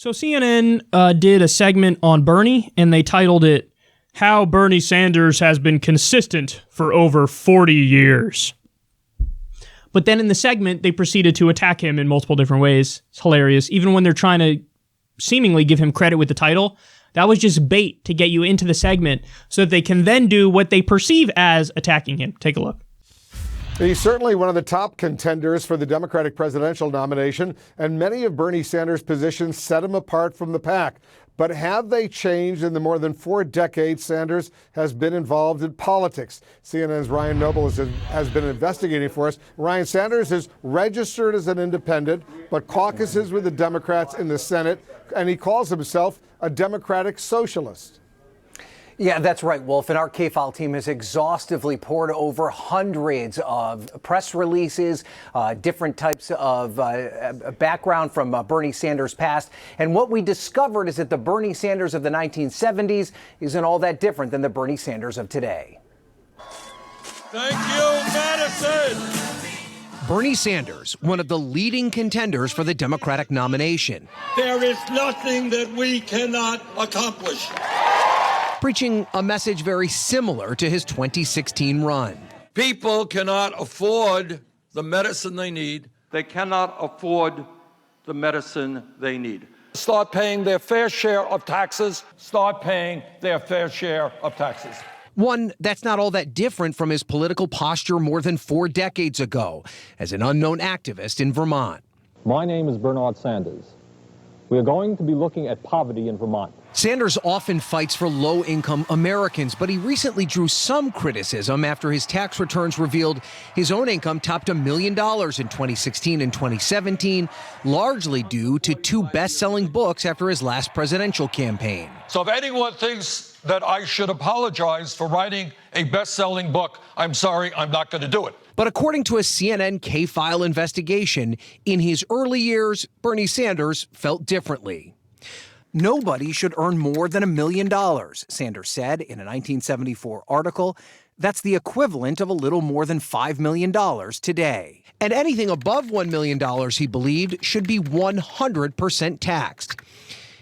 So CNN did a segment on Bernie, and they titled it, "How Bernie Sanders Has Been Consistent for Over 40 Years." But then in the segment, they proceeded to attack him in multiple different ways. It's hilarious. Even when they're trying to seemingly give him credit with the title, that was just bait to get you into the segment so that they can then do what they perceive as attacking him. Take a look. He's certainly one of the top contenders for the Democratic presidential nomination, and many of Bernie Sanders' positions set him apart from the pack. But have they changed in the more than 4 decades Sanders has been involved in politics? CNN's Ryan Noble has been investigating for us. Ryan, Sanders is registered as an independent, but caucuses with the Democrats in the Senate, and he calls himself a Democratic socialist. Yeah, that's right, Wolf. And our K-File team has exhaustively poured over hundreds of press releases, different types of background from Bernie Sanders' past. And what we discovered is that the Bernie Sanders of the 1970s isn't all that different than the Bernie Sanders of today. Thank you, Madison. Bernie Sanders, one of the leading contenders for the Democratic nomination. There is nothing that we cannot accomplish. Preaching a message very similar to his 2016 run. People cannot afford the medicine they need. They cannot afford the medicine they need. Start paying their fair share of taxes. Start paying their fair share of taxes. One that's not all that different from his political posture more than 4 decades ago as an unknown activist in Vermont. My name is Bernard Sanders. We are going to be looking at poverty in Vermont. Sanders often fights for low-income Americans, but he recently drew some criticism after his tax returns revealed his own income topped $1 million in 2016 and 2017, largely due to 2 best-selling books after his last presidential campaign. So if anyone thinks that I should apologize for writing a best-selling book, I'm sorry, I'm not going to do it. But according to a CNN K-File investigation, in his early years, Bernie Sanders felt differently. Nobody should earn more than $1 million, Sanders said in a 1974 article. That's the equivalent of a little more than $5 million today. And anything above $1 million, he believed, should be 100% taxed.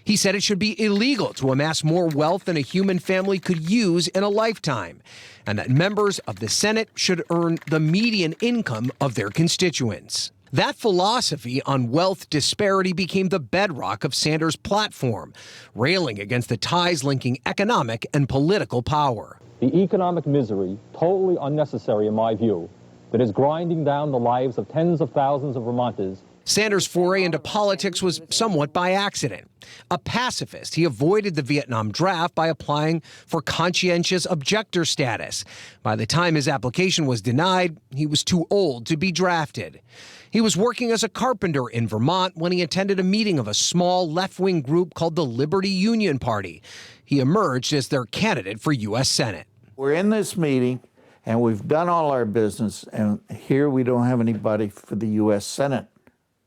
He said it should be illegal to amass more wealth than a human family could use in a lifetime, and that members of the Senate should earn the median income of their constituents. That philosophy on wealth disparity became the bedrock of Sanders' platform, railing against the ties linking economic and political power. The economic misery, totally unnecessary in my view, that is grinding down the lives of tens of thousands of Vermonters. Sanders' foray into politics was somewhat by accident. A pacifist, he avoided the Vietnam draft by applying for conscientious objector status. By the time his application was denied, he was too old to be drafted. He was working as a carpenter in Vermont when he attended a meeting of a small left-wing group called the Liberty Union Party. He emerged as their candidate for U.S. Senate. We're in this meeting, and we've done all our business, and here we don't have anybody for the U.S. Senate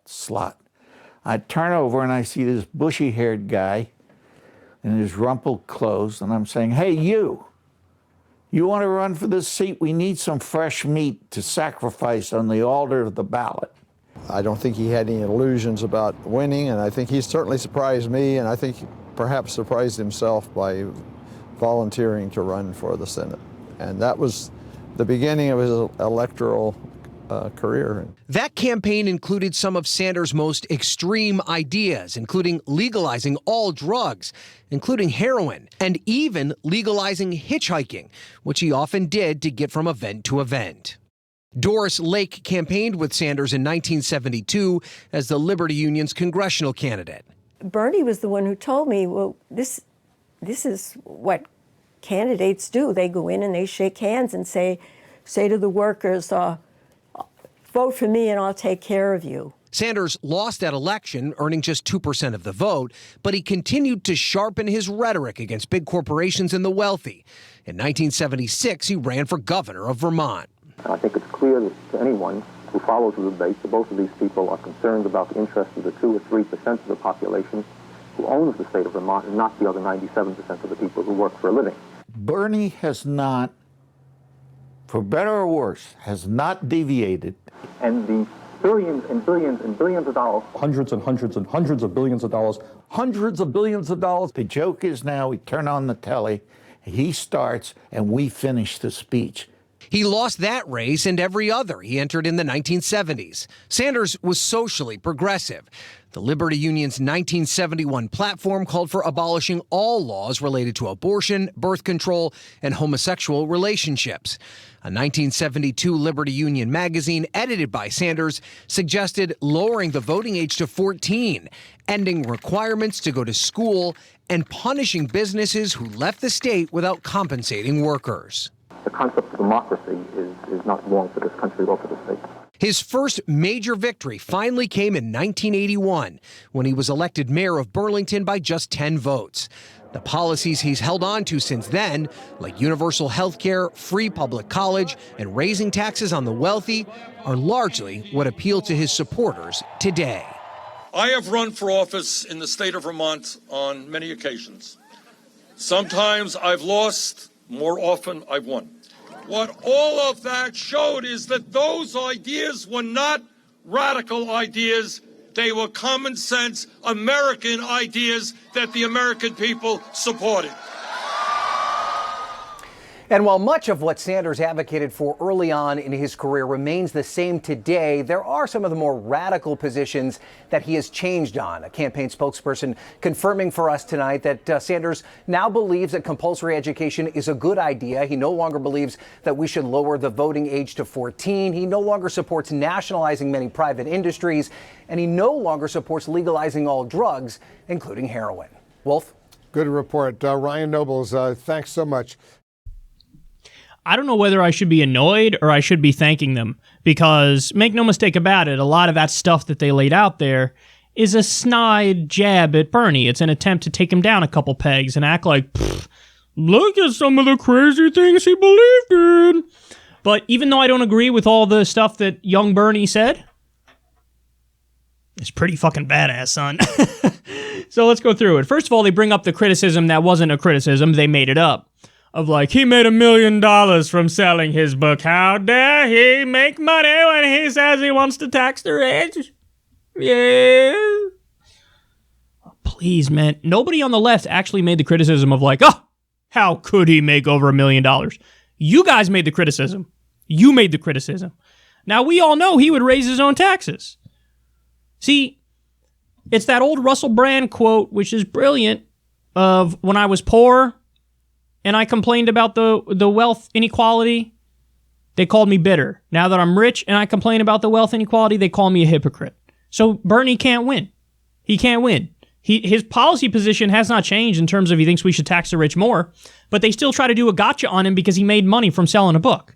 slot. I turn over and I see this bushy-haired guy in his rumpled clothes, and I'm saying, hey, you want to run for this seat? We need some fresh meat to sacrifice on the altar of the ballot. I don't think he had any illusions about winning, and I think he certainly surprised me, and I think perhaps surprised himself by volunteering to run for the Senate. And that was the beginning of his electoral career. That campaign included some of Sanders' most extreme ideas, including legalizing all drugs, including heroin, and even legalizing hitchhiking, which he often did to get from event to event. Doris Lake campaigned with Sanders in 1972 as the Liberty Union's congressional candidate. Bernie was the one who told me, well, this is what candidates do. They go in and they shake hands and say to the workers, vote for me and I'll take care of you. Sanders lost that election, earning just 2% of the vote, but he continued to sharpen his rhetoric against big corporations and the wealthy. In 1976, he ran for governor of Vermont. I think it's clear to anyone who follows the debate that both of these people are concerned about the interests of the 2 or 3% of the population who owns the state of Vermont and not the other 97% of the people who work for a living. Bernie has not, for better or worse, has not deviated. And the billions and billions and billions of dollars. Hundreds and hundreds and hundreds of billions of dollars. Hundreds of billions of dollars. The joke is now we turn on the telly, he starts, and we finish the speech. He lost that race and every other he entered in the 1970s. Sanders was socially progressive. The Liberty Union's 1971 platform called for abolishing all laws related to abortion, birth control, and homosexual relationships. A 1972 Liberty Union magazine edited by Sanders suggested lowering the voting age to 14, ending requirements to go to school, and punishing businesses who left the state without compensating workers. The concept of democracy is not wrong for this country or for the state. His first major victory finally came in 1981 when he was elected mayor of Burlington by just 10 votes. The policies he's held on to since then, like universal health care, free public college, and raising taxes on the wealthy, are largely what appeal to his supporters today. I have run for office in the state of Vermont on many occasions. Sometimes I've lost, more often I've won. What all of that showed is that those ideas were not radical ideas. They were common sense American ideas that the American people supported. And while much of what Sanders advocated for early on in his career remains the same today, there are some of the more radical positions that he has changed on. A campaign spokesperson confirming for us tonight that Sanders now believes that compulsory education is a good idea. He no longer believes that we should lower the voting age to 14. He no longer supports nationalizing many private industries, and he no longer supports legalizing all drugs, including heroin. Wolf? Good report. Ryan Nobles, thanks so much. I don't know whether I should be annoyed or I should be thanking them, because make no mistake about it, a lot of that stuff that they laid out there is a snide jab at Bernie. It's an attempt to take him down a couple pegs and act like, look at some of the crazy things he believed in. But even though I don't agree with all the stuff that young Bernie said, it's pretty fucking badass, son. So let's go through it. First of all, they bring up the criticism that wasn't a criticism. They made it up. Of like, he made $1 million from selling his book. How dare he make money when he says he wants to tax the rich? Yeah. Oh, please, man. Nobody on the left actually made the criticism of like, oh, how could he make over $1 million? You guys made the criticism. You made the criticism. Now, we all know he would raise his own taxes. See, it's that old Russell Brand quote, which is brilliant, of when I was poor and I complained about the wealth inequality, they called me bitter. Now that I'm rich and I complain about the wealth inequality, they call me a hypocrite. So Bernie can't win. He can't win. His policy position has not changed in terms of he thinks we should tax the rich more, but they still try to do a gotcha on him because he made money from selling a book.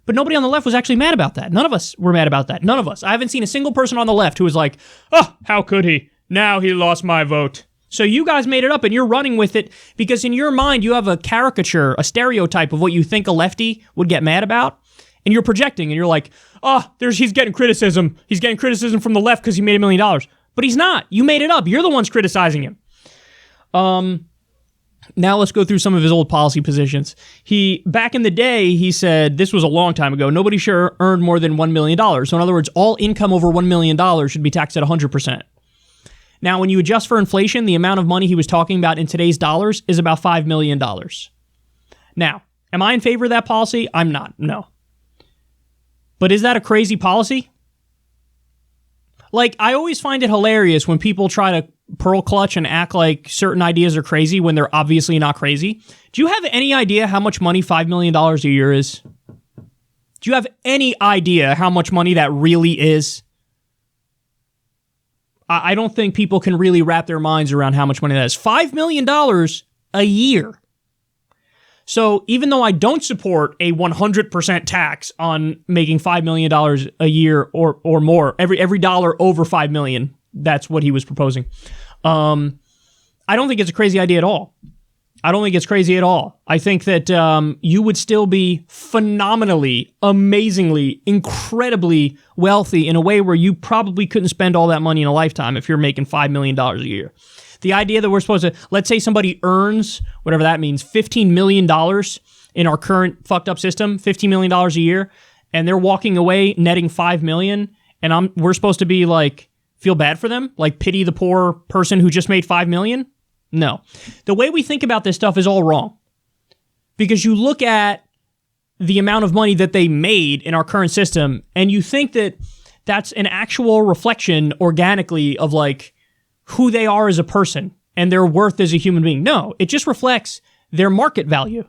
But nobody on the left was actually mad about that. None of us were mad about that. None of us. I haven't seen a single person on the left who was like, oh, how could he? Now he lost my vote. So you guys made it up and you're running with it because in your mind you have a caricature, a stereotype of what you think a lefty would get mad about. And you're projecting and you're like, oh, he's getting criticism. He's getting criticism from the left because he made $1 million. But he's not. You made it up. You're the ones criticizing him. Now let's go through some of his old policy positions. Back in the day, he said, this was a long time ago, nobody should earn more than $1 million. So in other words, all income over $1 million should be taxed at 100%. Now, when you adjust for inflation, the amount of money he was talking about in today's dollars is about $5 million. Now, am I in favor of that policy? I'm not, no. But is that a crazy policy? Like, I always find it hilarious when people try to pearl clutch and act like certain ideas are crazy when they're obviously not crazy. Do you have any idea how much money $5 million a year is? Do you have any idea how much money that really is? I don't think people can really wrap their minds around how much money that is. $5 million a year. So even though I don't support a 100% tax on making $5 million a year or more, every dollar over $5 million, that's what he was proposing. I don't think it's a crazy idea at all. I don't think it's crazy at all. I think that you would still be phenomenally, amazingly, incredibly wealthy in a way where you probably couldn't spend all that money in a lifetime if you're making $5 million a year. The idea that we're supposed to, let's say somebody earns, whatever that means, $15 million in our current fucked up system, $15 million a year, and they're walking away netting $5 million, and we're supposed to be like, feel bad for them? Like pity the poor person who just made $5 million? No. The way we think about this stuff is all wrong. Because you look at the amount of money that they made in our current system, and you think that that's an actual reflection organically of like who they are as a person and their worth as a human being. No, it just reflects their market value.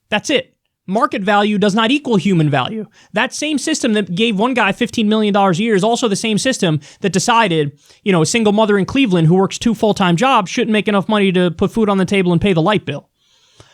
That's it. Market value does not equal human value. That same system that gave one guy $15 million a year is also the same system that decided, a single mother in Cleveland who works 2 full-time jobs shouldn't make enough money to put food on the table and pay the light bill.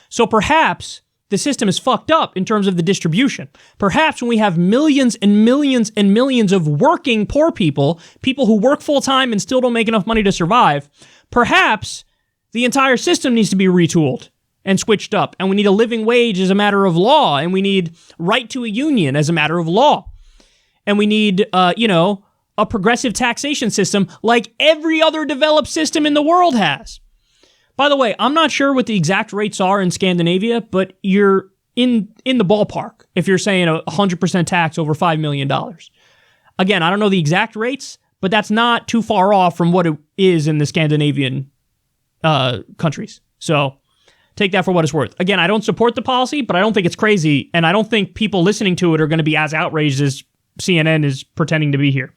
So perhaps the system is fucked up in terms of the distribution. Perhaps when we have millions and millions and millions of working poor people who work full-time and still don't make enough money to survive, perhaps the entire system needs to be retooled and switched up. And we need a living wage as a matter of law. And we need right to a union as a matter of law. And we need, a progressive taxation system like every other developed system in the world has. By the way, I'm not sure what the exact rates are in Scandinavia, but you're in the ballpark if you're saying 100% tax over $5 million. Again, I don't know the exact rates, but that's not too far off from what it is in the Scandinavian countries. So take that for what it's worth. Again, I don't support the policy, but I don't think it's crazy, and I don't think people listening to it are going to be as outraged as CNN is pretending to be here.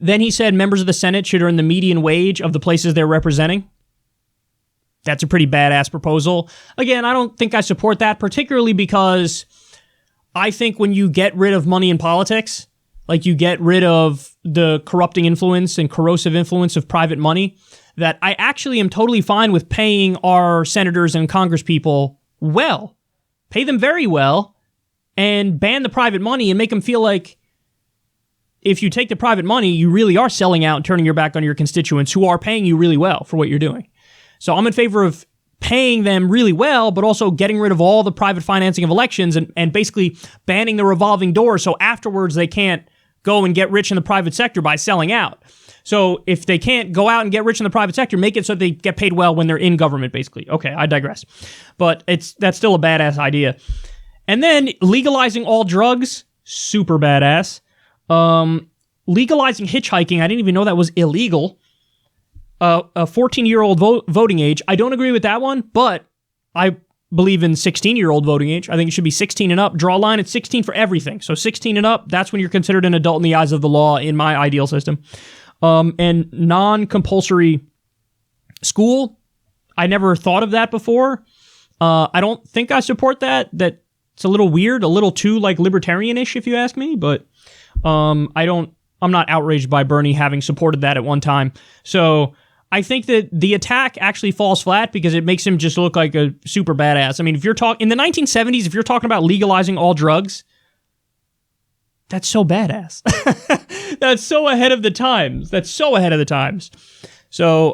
Then he said members of the Senate should earn the median wage of the places they're representing. That's a pretty badass proposal. Again, I don't think I support that, particularly because I think when you get rid of money in politics, like you get rid of the corrupting influence and corrosive influence of private money, that I actually am totally fine with paying our senators and congresspeople well. Pay them very well and ban the private money and make them feel like if you take the private money, you really are selling out and turning your back on your constituents who are paying you really well for what you're doing. So I'm in favor of paying them really well, but also getting rid of all the private financing of elections and basically banning the revolving door so afterwards they can't go and get rich in the private sector by selling out. So if they can't go out and get rich in the private sector, make it so they get paid well when they're in government, basically. Okay, I digress. But that's still a badass idea. And then legalizing all drugs, super badass. Legalizing hitchhiking, I didn't even know that was illegal. A 14-year-old voting age, I don't agree with that one, but I believe in 16-year-old voting age. I think it should be 16 and up. Draw a line at 16 for everything. So 16 and up, that's when you're considered an adult in the eyes of the law in my ideal system. And non-compulsory school, I never thought of that before. I don't think I support that. That's a little weird, a little too like libertarian-ish if you ask me, but I'm not outraged by Bernie having supported that at one time. So I think that the attack actually falls flat because it makes him just look like a super badass. I mean, if you're in the 1970s, if you're talking about legalizing all drugs, that's so badass. That's so ahead of the times. So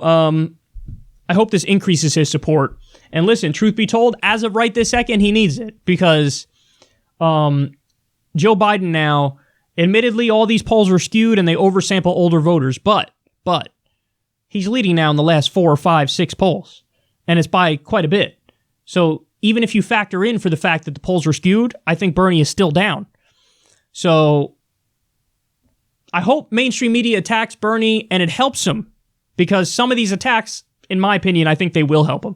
I hope this increases his support. And listen, truth be told, as of right this second, he needs it because Joe Biden now, admittedly, all these polls are skewed and they oversample older voters, but he's leading now in the last 4, 5, 6 polls, and it's by quite a bit. So even if you factor in for the fact that the polls are skewed, I think Bernie is still down. So I hope mainstream media attacks Bernie and it helps him because some of these attacks, in my opinion, I think they will help him.